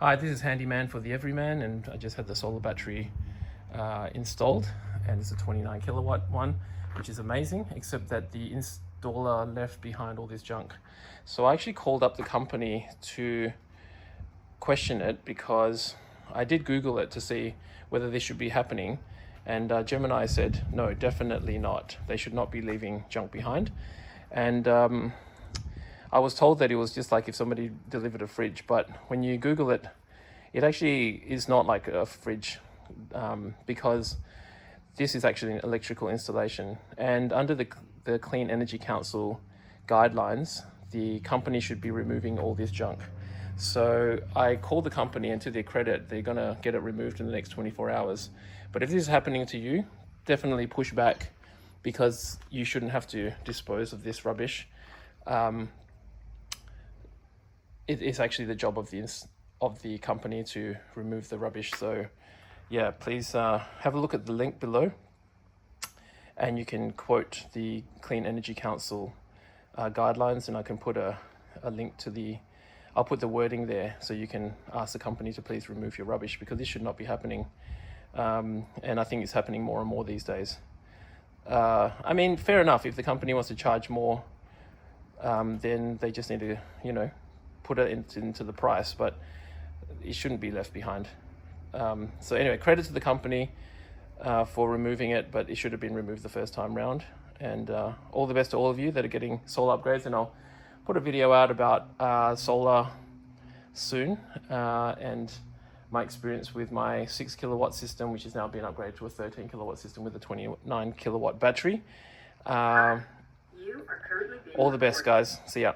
Hi, this is Handyman for the Everyman, and I just had the solar battery installed, and it's a 29 kilowatt one, which is amazing, except that the installer left behind all this junk. So I actually called up the company to question it because I did Google it to see whether this should be happening, and Gemini said, no, definitely not. They should not be leaving junk behind. And I was told that it was just like if somebody delivered a fridge, but when you Google it, it actually is not like a fridge because this is actually an electrical installation. And under the Clean Energy Council guidelines, the company should be removing all this junk. So I called the company, and to their credit, they're gonna get it removed in the next 24 hours. But if this is happening to you, definitely push back, because you shouldn't have to dispose of this rubbish. It is actually the job of the company to remove the rubbish. So yeah, please have a look at the link below, and you can quote the Clean Energy Council guidelines, and I can put a link to I'll put the wording there so you can ask the company to please remove your rubbish, because this should not be happening. And I think it's happening more and more these days. I mean, fair enough, if the company wants to charge more, then they just need to, put it into the price, but it shouldn't be left behind. So anyway, credit to the company for removing it, but it should have been removed the first time round. And all the best to all of you that are getting solar upgrades, and I'll put a video out about solar soon, and my experience with my 6 kilowatt system, which is now being upgraded to a 13 kilowatt system with a 29 kilowatt battery. All the best, guys. See ya.